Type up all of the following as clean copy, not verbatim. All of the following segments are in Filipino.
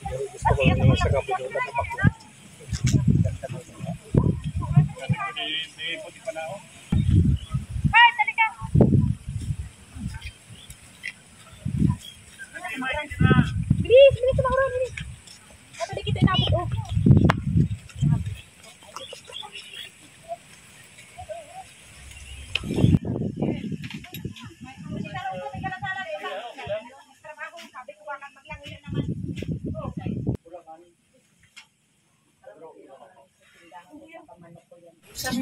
Gusto ko lang sa kapulitan na pakla. Hindi puti pa na ako. Bilis, bilis sa mga bilis. At hindi kita inabot, oh.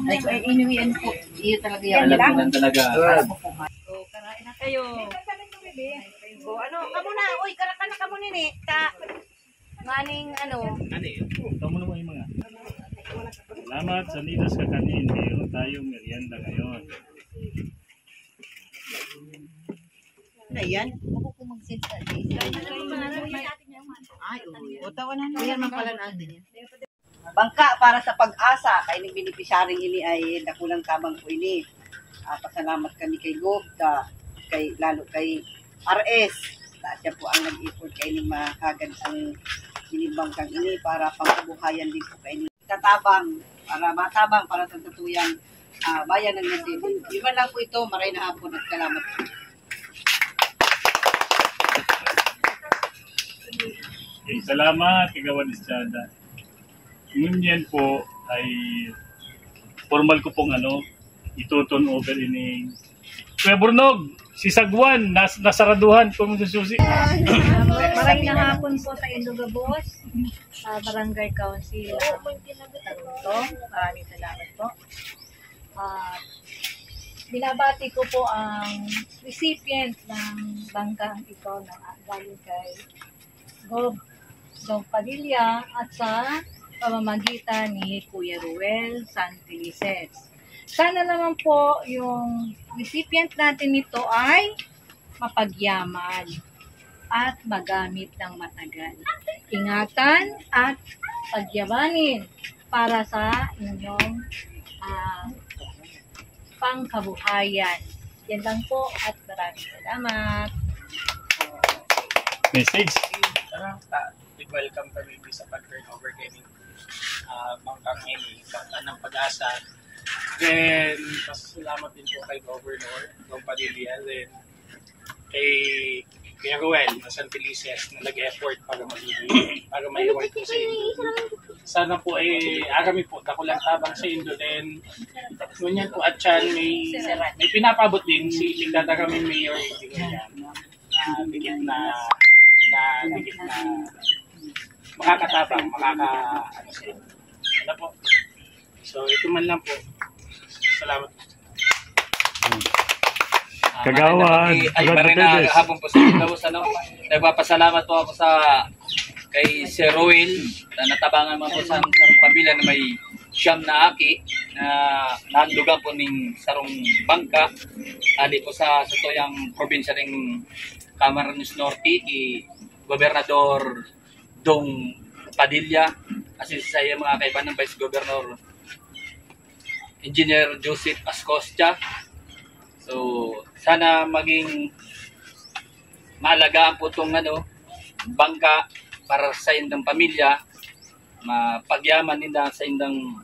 Ay, inuwian po. Iyo talaga yan. Alam ko talaga. So, karain na kayo. So, ano, kamo na. Uy, karakana kamo nini. Maning, ano. Ito mo naman yung mga. Salamat sa Lidas Kakanin. Mayroon tayong merienda ngayon. Ano yan? Ako po mag-send sa atin. Ay, o tawanan na. Yan man pala natin yan. Bangka para sa pag-asa. Kaya ng benepisyaring ini ay nakulang tabang po ini. Pasalamat kami kay Gob, lalo kay RS. Siya po ang nag-effort kay ni makagad ang binibangkang ini para pangkabuhayan din po kay ni katabang, para matabang para sa tutuyang bayan ng Nasili. Iba lang po ito, maray na hapon at salamat po. Okay, salamat, Kagawan Estrada. Ngunyan po ay formal ko pong ituton over ini. Kuya Burnog, si Sagwan, nasaraduhan po mo sa susi. Maraming hapon po sa Indogabos, sa Barangay Council Taruto. Maraming salamat po. Binabati ko po ang recipient ng bangkang ito na galing kay Gob Padilla at sa pamamagitan ni Kuya Ruel Santelices. Sana naman po yung recipient natin nito ay mapagyaman at magamit ng matagal. Ingatan at pagyabanin para sa inyong pangkabuhayan. Yan lang po at maraming salamat. Message. Welcome kami sa pag-turnover gaming bangkang ini, bangka ng pag-asa. Then, pasalamat din po kay Governor Gob Padilla, then kay Kuya Ruel Santelices na nag-effort para may-award po sa Indo. Sana po agami po takulang tabang sa Indo. Then, ngunyan po at yan may pinapabot din si Tingdata kami Mayor dikit na makakatabang, ano po. So, ito man lang po. Salamat. Kagawan. Marina hapon po sa Indogabos. Nagpapasalamat po ako kay Sir Roel na natabangan mo po sa sarong pamilya na may siyam na aki na nandugan po ng sarong bangka. Ali po sa tuyang probinsya ng Camarines Norte, Gobernador Dong Padilla, kasi sa iyo mga kaibahan ng Vice Governor Engineer Joseph Ascostia. So, sana maging maalagaan po itong bangka para sa indang pamilya, mapagyaman nila sa indang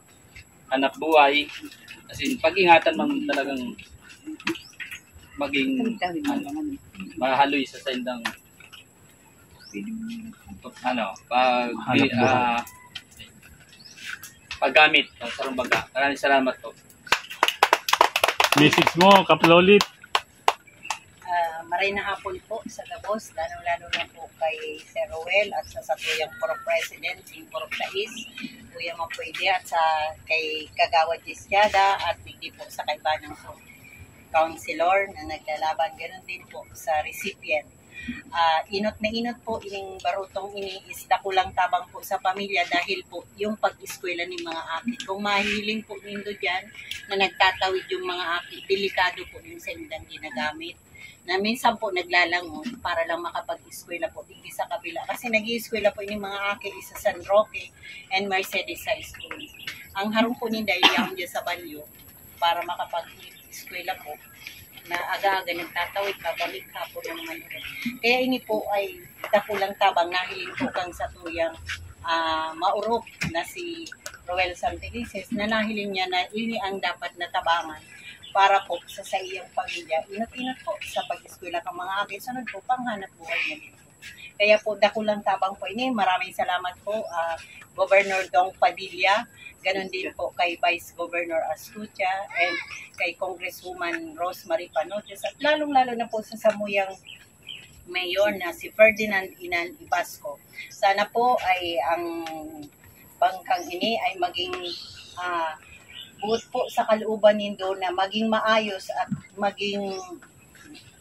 anak buhay, kasi pag-ingatan man talagang maging mahaloy sa indang paggamit ng sarong bangka. Maraming salamat po. Message mo, Kaplolit. Maray na hapon po sa Gabos, lalo na po kay Sir Roel at sa satuyang Puro President, yung Puro Tais, Kuya Mapwede at sa kay Kagawan Estrada at hindi po sa kaibanang po councilor na naglalaban, ganoon din po sa recipient. Inot na inot po ining barutong ini is dakulang tabang po sa pamilya dahil po yung pag-eskwela ng mga aki. Kung mahiling po nindo dyan na nagtatawid yung mga aki, delikado po yung sendang ginagamit. Na minsan po naglalangon para lang makapag-eskwela po hindi sa kabila. Kasi nag-eskwela po yung mga aki sa San Roque and Mercedes High School. Ang harong po ninda yung dyan sa Balyo para makapag-eskwela po. na aga-aga nagtatawid pabalik hapon ng Manila. Kaya ini po ay dakulang tabang nahiling po kang sa tuyang maurok na si Roel Santelices na nahiling niya na ini ang dapat natabangan para po sa iyang pamilya. Inat-inat po sa pag-eskwela ng mga akin. Sunod po, panghanap buhay niya dito. Kaya po, dakulang tabang po ini. Maraming salamat po, Governor Dong Padilla. Ganon din po kay Vice Governor Astucia and kay Congresswoman Rosemary Panotes. At lalong-lalo na po sa samuyang mayor na si Ferdinand Inan Ibasco. Sana po ay ang bangkang ini ay maging buot po sa kalooban nindo na maging maayos at maging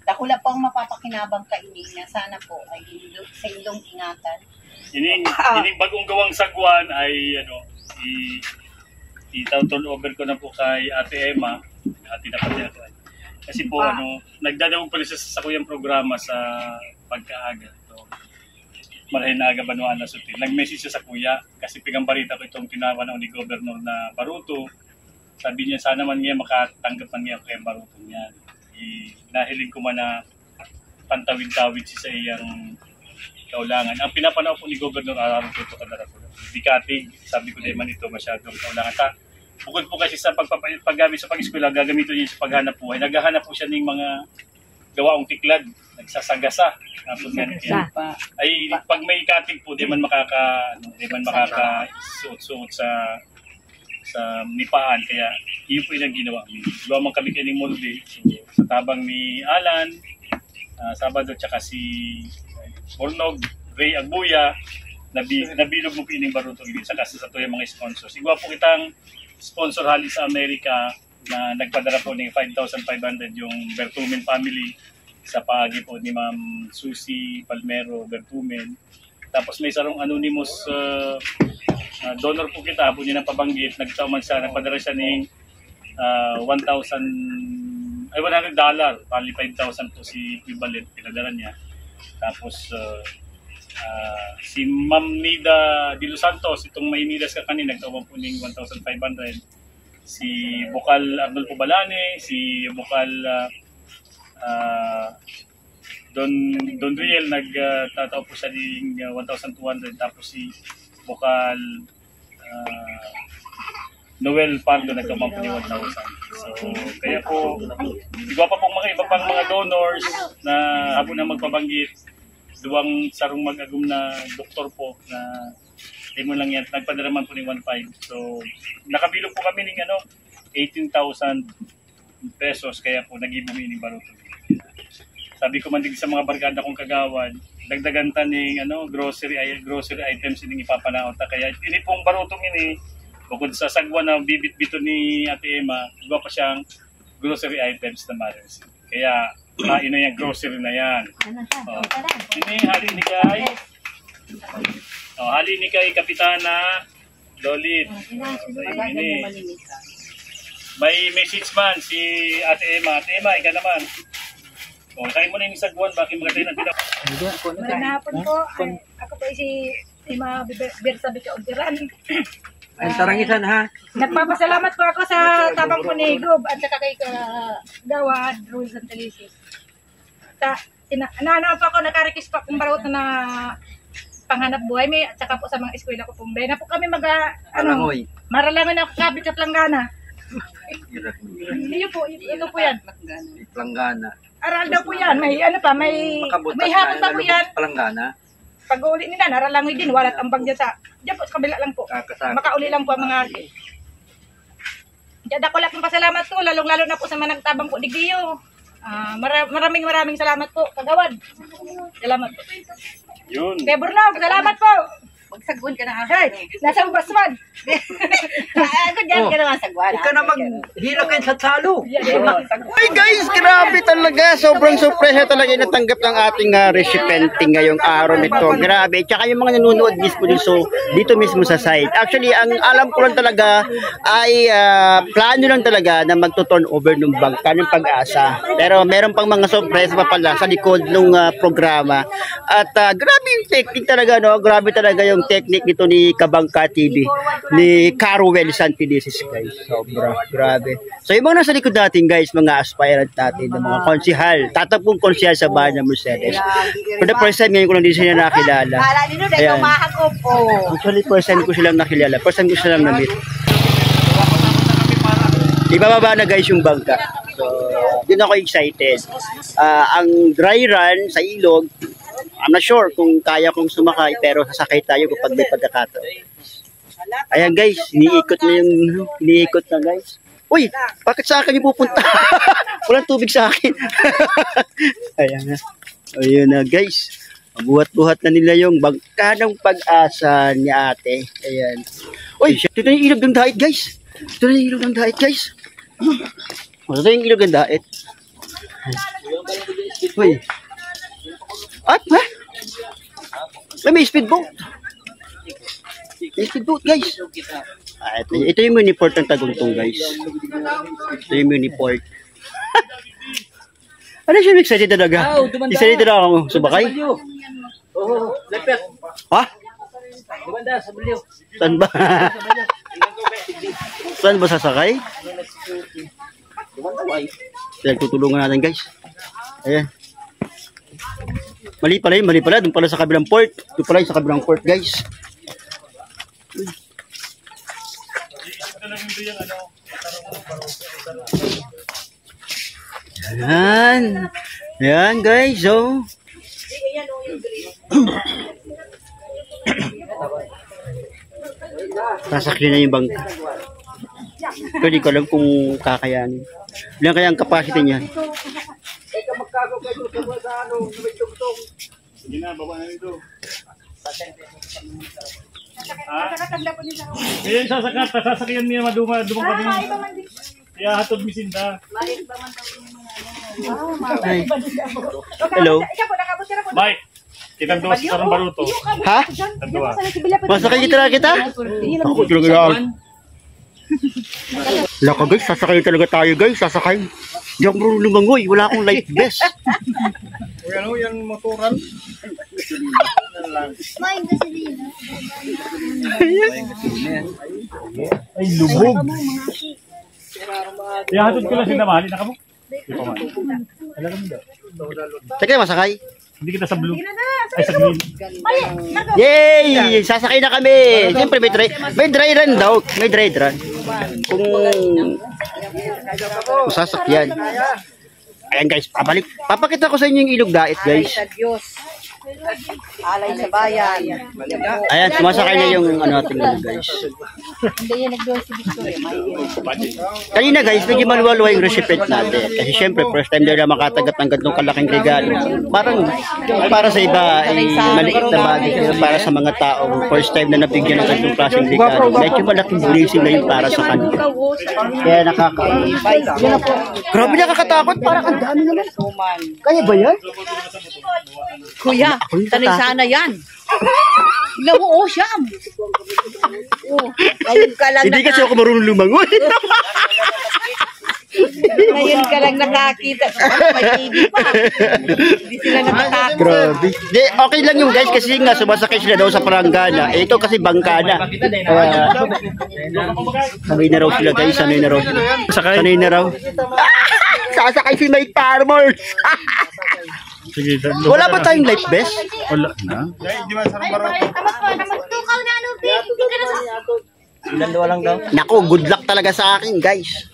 dakula pang mapapakinabang kaini na sana po ay sa inyong ingatan. Ining bagong gawang sagwan ay i-turn over ko na po kay Ate Emma, Ate na pati ako. Kasi po nagdadawag pa rin sa kuyang programa sa pagkaaga. So, marahin na aga banuan na suti. Nag-message siya sa kuya kasi pigang balita ko itong tinawa ni Governor na Baruto. Sabi niya sana man niya makatanggap man niya kay Baruto niya. Nahiling ko man na pantawid-tawid siya sa iyang kaulangan. Ang pinapanaw po ni Governor araw ko ito kadara ko. Dikatig, sabi ko din man ito masyadong kaulangan. Bukod po kasi sa paggamit sa pag-eskwela, gagamitin niya sa paghanap buhay. Naghahanap po siya ng mga gawaong tiklad, nagsasagasa. Tapos ay pag may katig po, di man makaka-suot-suot sa nipaan, kaya yun po yung ginawa. Gawa man kami kining molde. So, sa tabang ni Alan, Sabado, tsaka si Bornog, Ray Agbuya, nabilog mo pining Baruto sa kasi sa tuyang mga sponsors. Igwa po kitang sponsor hali sa Amerika na nagpadala po ng 5,500 yung Bertumen family sa paagi po ni Ma'am Susie Palmero Bertumen. Tapos may sarong anonymous donor po kita, po niya pabanggit, nagpadala siya ng $100, pali 5,000 po si equivalent, pinadala niya. Tapos si Ma'am Nida de Los Santos, itong Mainidas ka kanina, nagtawag po ng 1,500. Si Bukal Arnolfo Balane, si Bukal Don Riel, nagtataw po siya ng 1,200. Tapos si Bukal Noel Pardo, nagkamang po ng 1,000. So, kaya po, iba pa pong mga iba pang mga donors na habang na magpabanggit, duwang sarong mag-agum na doktor po na mo lang yan, nagpadala man po ng 1,500. So, nakabilog po kami ng 18,000 pesos, kaya po nag-ibong ini Baruto. Sabi ko man din sa mga barkada kong kagawad, dagdagan ta ng grocery items ini ipapanaot. Kaya ini pong Baruto ini, bukod sa sagwa na bibit-bito ni Ate Emma, iba pa siyang grocery items na mares. Kaya, ina yung grocery na yan. Ini, hali ni kay Kapitana Dolit. Ini, may message man si Ate Emma. Ate Emma, ika naman. Kain mo na yung sagwan, bakit mga tayo natin ako? Magandang hapon po. Ako po si Emma Birsa Bicaudran. Ay, tarangisan ha. Nagpapasalamat po ako sa tabang po ni Gob at saka kay Gawad Roel Santelices. Naano po ako, nakarequest pa kung Baruto na panghanap buhay may at saka po sa mga eskwela ko pong na po kami maralangan ako kabit sa Planggana. Iyo po, ito po yan. Planggana. Aral daw po yan, may hapon pa po yan. Planggana. Pag-uli nila, naralangoy din, walat ang bag dyan po, sa kabila lang po. Makauli lang po ang mga akin. Diyan ako lang pasalamat ko, lalong-lalo na po sa mga nagtabang po digdiyo. Maraming salamat po, kagawad. Salamat po. Yun. Kay Bornog, salamat po. Magsagwan ka na Hey, nasa ubasman. Ako dyan ka naman sagwan. Huwag ka na maghila kayo sa talo. Ay guys, grabe talaga. Sobrang surprise talaga yung natanggap ng ating recipiente ngayong araw nito. Grabe. Tsaka yung mga nanonood mismo dito mismo sa site. Actually, ang alam ko lang talaga ay plano lang talaga na magto-turn over ng bangka ng Pag-asa. Pero meron pang mga surprise pa pala sa likod ng programa. At grabe yung technique talaga, no? Grabe talaga yung technique nito ni Kabangka TV. ni Caruel Santilices guys. Sobra, grabe. So yung mga nasa likod natin guys, mga aspirant natin, ng mga konsihal, tatakbong konsihal sa bayan ng Mercedes. For the first time, ngayon ko lang din sila nakilala. Kala nino na Ayan. mahagop po. Actually, first time ko silang nakilala. First time ko silang na-meet. Ibababa na guys yung bangka. So, yun ako excited. Ang dry run sa ilog, I'm not sure kung kaya kong sumakay, pero sasakay tayo kapag may pagkakataon. Ayan guys, iniikot na guys. Uy, bakit sa akin yung pupunta? Walang tubig sa akin. Ayan na. Ayun na guys. Buhat-buhat na nila yung bangka ng pag-asa ni ate. Ayan. Uy, ito na yung ilog ng dait guys. Ito na yung ilog ng dait guys. Ito yung ilog ng dait. Uy. At, ha? May speedboat. May speedboat, guys. Ito yung miniport ng Tagungtong, guys. Ito yung miniport. Ano siya, excited talaga? Excited talaga ako sumakay? Ha? Saan ba? Saan ba sasakay? Tutulungan natin, guys. Ayan. Mali pala yun, mali pala. Doon pala sa kabilang port. Doon pala sa kabilang port, guys. Ayan. Ayan, guys. So. Sasakyan na yung bangka. Pero di ko alam kung kakayanin. Ilan kaya ang capacity niya? Hindi na, baba na nito. Ngayon sasakyan niya dumang kami. Kaya hatod misinda. Hello? Mike, kitang duwa sa sarang baruto. Ha? Tanduwa. Masakay kita? Ako talaga. Laka guys, sasakay talaga tayo guys, sasakay. Hindi ako marunong lumangoy, wala akong life vest. Ano yan motoran? Ay, lubog. Kaya hatod ko lang siya namahali na kamo. Hindi pa man. Alam mo daw. Teka, masakay. Hindi kita sa blue. Ay, sa green. Yay! Sasakay na kami! Siyempre may dry run daw. May dry run. Kung sasakyan. Ayan guys, pabalik. Papakita ko sa inyo yung ilog dait guys. Sa Diyos. Alay sa bayan. Ayan, sumasakay na yung ano natin guys. Hindi yan nagdoon si Victoria. Kanina guys, medyo maluwalo yung recipient natin. Kasi syempre, first time nila makatanggap ng ganitong kalaking regalo. Parang para sa iba ay maliit na bagay. Pero para sa mga taong first time na nabigyan ng ganitong klaseng regalo, medyo malaking blessing na yun para sa kanila. Kaya grabe nakakatakot. Parang ang dami naman. Kaya ba yan? Kuya, tanay sana yan. Tignan mo, oh, siyam. Oh, ngayon ka lang Hindi kasi ako marunong lumangoy. Ngayon ka lang nakakita. May TV pa. Hindi sila natatakot. Grabe. Di, okay lang yung guys kasi nga sumasakay sila daw sa paranggana. Ito kasi bangkana. Sanay na raw sila guys. Sanay na raw sila. Sanay na raw. Sasakay si Mike Farmer. Sige, Wala ba tayong life vest? Wala na. Naku, good luck talaga sa akin guys.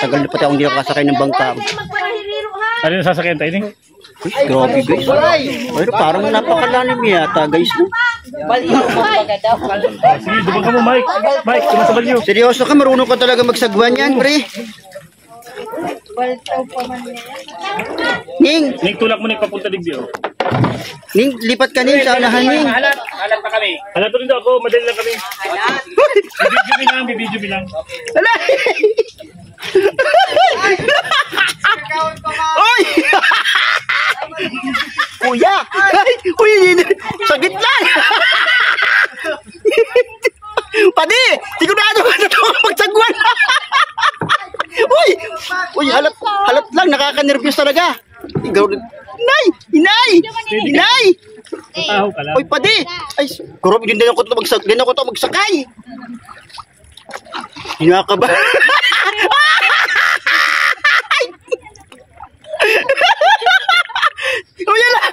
Tagal na pati akong hindi nakasakay ng bangka. Ano yung sasakyan tayo? Uy, grabe guys. Pero parang napakalalim yata guys. No? Sige, dubang ka mo, Mike. Mike, sumasabal niyo. Seryoso ka, marunong ka talaga magsagwan yan, pre. Ning, Tulak mo na yung papunta digdi, oh. Ning, lipat ka Ning sa unahan Ning. Halat pa kami. Halat rin daw ako, madali lang kami. Bibidyo bilang. Ala! Oy! Kuya! Ay! Uy! Sa gitna! Padi! Sigurado ka na ito magsagwan! Uy! Uy! Halat lang! Nakaka-nervyos talaga! Inay! Inay! Inay! Tataho ka lang. Uy, padi! Ay, kurap, din ako ito magsakay. Hinaka ba? Uy, ala!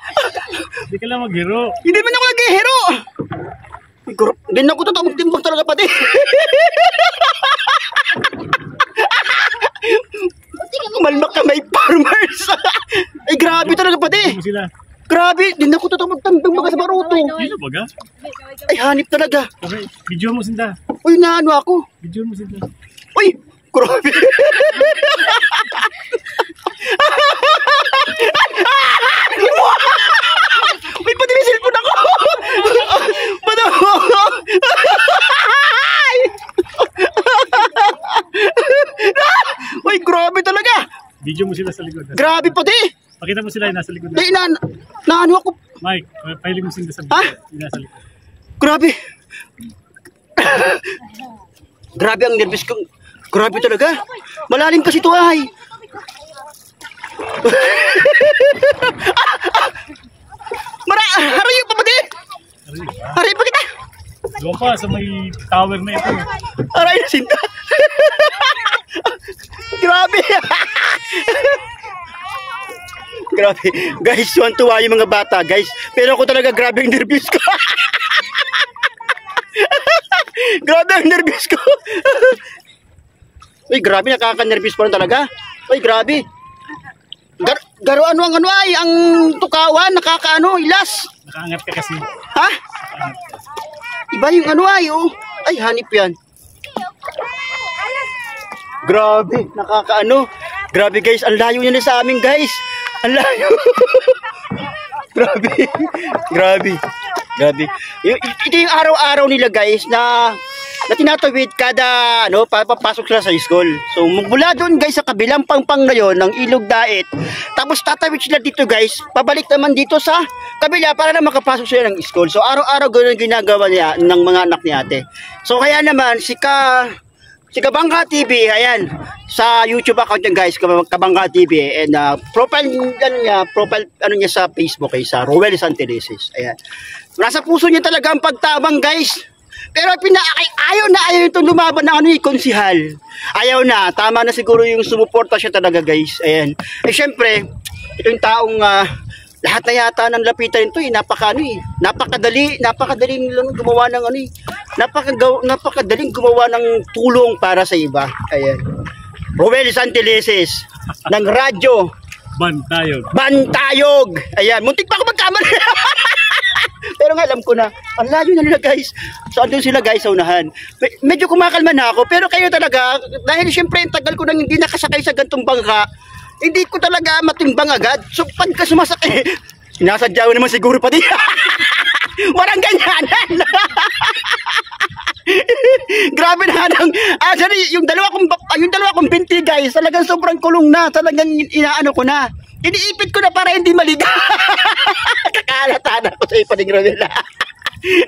Hindi ka lang maghiro. Hindi man ako nag-hero. Uy, kurap, din ako ito magtimbang talaga, pati. Malmak ka may farmers. Ay, grabe talaga, pati. Ano sila? Grabe, din ako ito magtambang mga sa baruto. Sino ba ga? Ay, hanip talaga. Okay, video mo sinda. Uy, naano ako. Video mo sinda. Uy, grabe. Uy, pati may cellphone ako. Pati. Uy, grabe talaga. Video mo sila sa likod. Grabe pati. Pakita mo sila yung nasa likod. Dahil naano ako. Mike, pahiling mo sinda sa video. Ha? Yung nasa likod. Grabe. Grabe ang nervous ko. Grabe talaga. Malalim kasi ito ay. Harayo pa pati. Harayo pa kita. Doon pa sa may tower na ito. Harayo na sinta. Grabe. Grabe. Guys, tuwan-tuwa yung mga bata, guys. Pero ako talaga grabe ang nervous ko. Grabe ang nervous ko. Uy, grabe, nakaka-nervous pa rin talaga. Uy, grabe. Garo ano ang ano ay, ang tukawan, nakakaano, ilas. Nakaangat ka kasi. Ha? Iba yung ano ay, oh. Ay, hanip yan. Grabe, nakakaano. Grabe guys, ang layo niya na sa amin guys. Ang layo. Grabe. Grabe. Grabe. Ito yung araw-araw nila guys na tinatawid kada ano papasok sila sa school. So mula doon guys sa kabilang pangpang na yon ng Ilog Dait. Tapos tatawid sila dito guys. Pabalik naman dito sa kabila para na makapasok sila ng school. So araw-araw ganoon ginagawa niya ng mga anak ni ate. So kaya naman si Kabangga TV, ayan, sa YouTube account niya guys, Kabangga TV, and profile niya sa Facebook ay sa Roel Santelices. Ayan. Nasa puso niya talaga ang pagtabang guys. Pero ayaw itong lumaban ng konsihal. Ayaw na, tama na siguro yung sumuporta siya talaga guys. Ayan. Eh syempre, itong taong lahat na yata ng lapitan nito napakadaling lang gumawa ng napakadaling gumawa ng tulong para sa iba. Ayan. Roel Santelices ng radyo Bantayog. Ayan, muntik pa ako magkamali. Pero nga alam ko na, ang layo na nila guys. So andun sila guys sa unahan. Medyo kumakalma na ako, pero kayo talaga, dahil syempre tagal ko nang hindi nakasakay sa gantong bangka, hindi ko talaga matimbang agad. So pagka sumasakay, sinasadya naman siguro pati. Walang ganyanan. Grabe na nang actually yung dalawa kong binti guys, talagang sobrang kulong na, talagang inaano ko na. Iniipit ko na para hindi maliga. Kakalatan ako sa ipaning Ronela.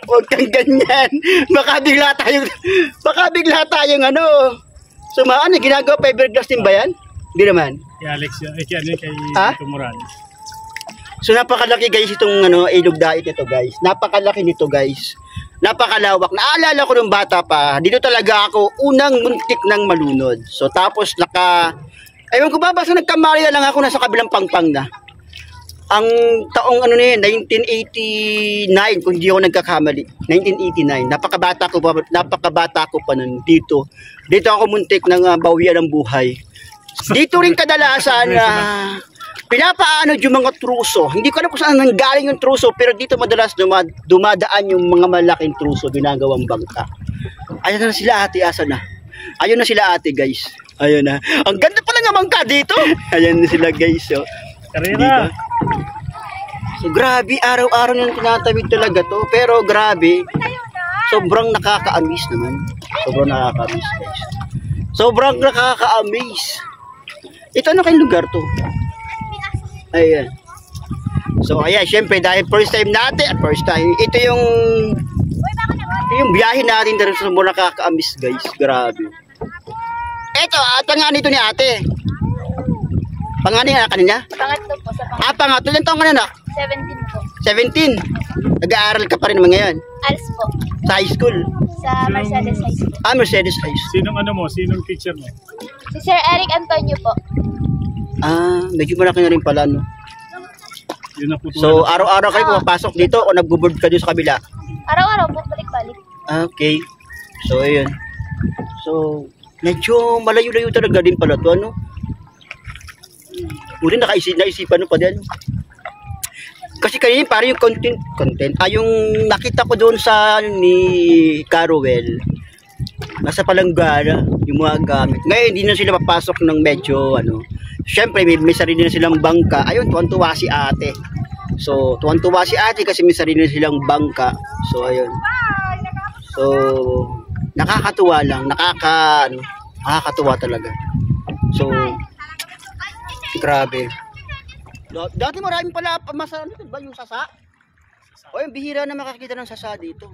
Huwag kang ganyan. Baka bigla tayong sumaan, ginagawa fiberglass din ba yan? Hindi naman. Kay Alex, kay Tito Morales. So napakalaki guys itong Ilog Dait nito guys. Napakalaki nito guys. Napakalawak. Naalala ko nung bata pa, dito talaga ako unang muntik ng malunod. So tapos ewan ko ba, basta nagkamarya lang ako nasa kabilang pangpang na. Ang taong 1989 kung hindi ako nagkakamali. 1989. Napakabata ko pa nun dito. Dito ako muntik ng bawian ng buhay. Dito rin kadalasan pinapaano yung mga truso. Hindi ko alam kung saan nanggaling yung truso, pero dito madalas dumadaan yung mga malaking truso ginagawang bangka. Ayan na sila ate, asa na. Ayun na sila ate guys. Ayun na. Ang ganda pala ng bangka dito. Ayan na sila guys. So, Karera. So grabe, araw-araw nang tinatawid talaga to. Pero grabe, sobrang nakaka-amaze naman. Sobrang nakaka-amaze guys. Sobrang nakaka-amaze. Ito ano kayong lugar to? Ayan. So ayan, syempre dahil first time, ito yung biyahe natin dito sa sobrang nakaka-amaze guys. Grabe. Ito, pangalan ito ni ate. Pangalan niya kanina? Pangatlo po sa Pangatlo. Ilan taong ka na? 17 po. 17. Nag-aaral ka pa rin naman ngayon. ALS po. Sa high school. Sa Mercedes High School. Mercedes High School. Sinong ano mo? Sinong teacher mo? Si Sir Eric Antonio po. Medyo malaki na rin pala, no? Yun na po. So, araw-araw kayo pumapasok dito o nagbo-board ka doon sa kabila? Araw-araw po, balik-balik. Okay. So, ayun. So, medyo malayo-layo talaga din pala to, ano? Uri, naisipan mo pa din. Kasi kanina parang yung content. Yung nakita ko doon sa ni Carowell, nasa palanggana, yung mga gamit. Ngayon, hindi na sila papasok ng medyo, ano. Siyempre, may sarili na silang bangka. Ayun, tuwan-tuwa si ate. So, tuwan-tuwa si ate kasi may sarili na silang bangka. So, ayun. So, nakakatuwa lang. Nakakatuwa talaga. So, grabe. Dati maraming pala, ano ba yung sasa? O, yung bihira na makakita ng sasa dito.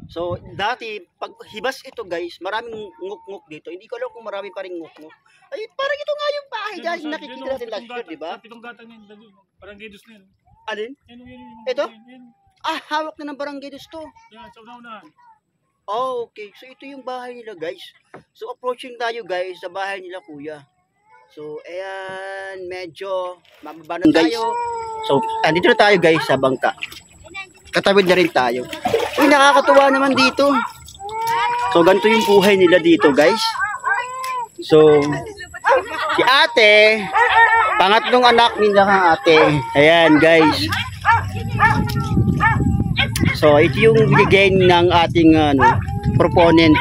So, dati, pag hibas ito guys, maraming nguk-nguk dito. Hindi ko alam kung marami pa rin nguk-nguk. Ay, parang ito nga yung bahay guys, nakikita natin last year, di ba? Pitong gatang yan, parang gidos na yun. Alin? Yan. Ito? Hawak na ng barangay to. Yan, sa una-unahan. Oh, okay. So, ito yung bahay nila guys. So, approaching tayo guys sa bahay nila kuya. So, ayan, medyo mababa na tayo. So, andito na tayo guys sa bangka. Katawid na rin tayo. Uy, nakakatuwa naman dito. So, ganito yung buhay nila dito guys. So, si ate, pangatlong anak nila kang ate. Ayan guys. So, ito yung binigay ng ating proponent.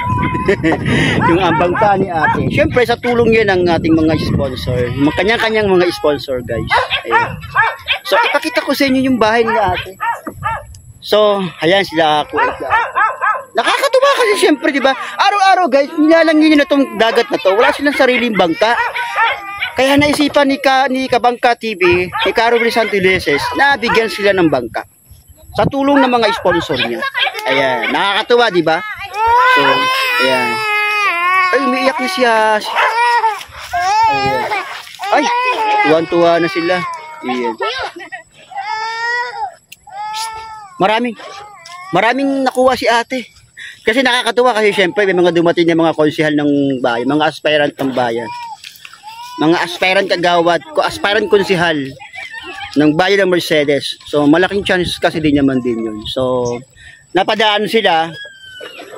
Yung bangka ni ate. Siyempre, sa tulong yan ng ating mga sponsor. Kanyang-kanyang mga sponsor guys. Ayan. So, ipakita ko sa inyo yung bahay ni ate. So, ayan sila ako. Nakakatuwa kasi siyempre, di ba? Araw-araw guys, nilalangin nyo na itong dagat na to. Wala silang sariling bangka. Kaya naisipan ni Kabangka TV, ni Carowell Santileses, na bigyan sila ng bangka. Sa tulong ng mga sponsor niya. Ayan, nakakatuwa, di ba? So, ayan. Ay, umiiyak na siya. Ayan. Ay, tuwan-tuwa na sila. Ayan. Maraming nakuha si ate. Kasi nakakatuwa kasi syempre may mga dumating na mga konsehal ng bayan, mga aspirant ng bayan. Mga aspirant kagawad, aspirant konsehal ng bayan ng Mercedes. So malaking chance kasi din naman din yun. So napadaan sila.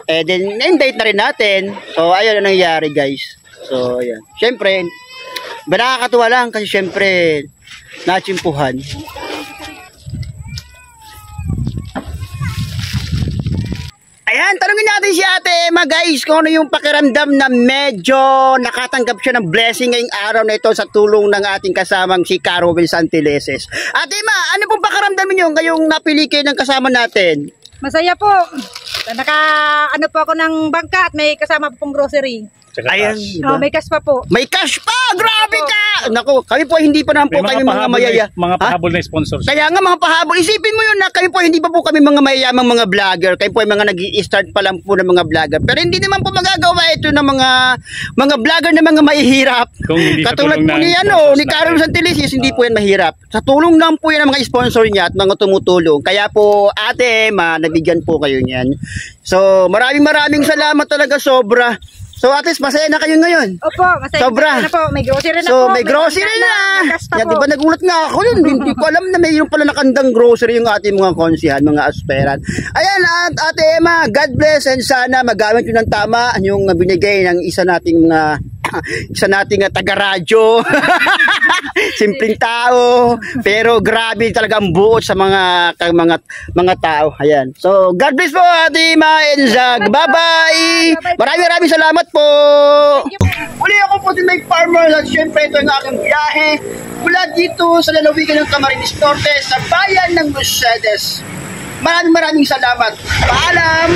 Then na-invite na rin natin. So ayun ang nangyari guys. So ayan. Syempre, nakakatuwa lang kasi syempre natsimpuhan. Ayan, tanungin natin si Ate Emma guys kung ano yung pakiramdam na medyo nakatanggap siya ng blessing ngayong araw na ito sa tulong ng ating kasamang si Carowell Santileses. Ate Emma, ano pong pakiramdam niyo ngayong napili kayo ng kasama natin? Masaya po. Ano po ako ng bangka at may kasama po pong grocery. Ayan, diba? May cash pa po. May cash pa! Grabe ka! Naku, kami po hindi pa naman po kami mga mayaya. Mga pahabol na sponsor. Kaya nga mga pahabol. Isipin mo yun na kami po hindi pa po kami mga mayayamang mga vlogger. Kayo po ay mga nag-i-start pa lang po ng mga vlogger. Pero hindi naman po magagawa ito ng mga vlogger na mga mahihirap. Katulad po ni Carowell Santileses, hindi po yan mahirap. Sa tulong lang po yan ng mga sponsor niya at mga tumutulong. Kaya po Ate Emma, nabigyan po kayo niyan. So maraming salamat talaga sobra. So at least masaya na kayo ngayon. Opo, masaya sobra. Na po. May grocery na so, po. May grocery na. Yan, diba nagulat nga ako yun. Hindi ko alam na mayroon pala nakandang grocery yung ating mga konsihan, mga aspirant. Ayan, Ate Emma, God bless and sana magamit yun ng tama yung binigay ng isa nating taga-radyo. Simpleng tao, pero grabe talaga ang buot sa mga tao. Ayan. So, God bless po Ate Emma and Zag. Bye-bye. Maraming salamat po. Uli ako po din may farmer at syempre ito ang aking biyahe mula dito sa lalawigan ng Camarines Norte sa bayan ng Mercedes. Maraming salamat. Paalam.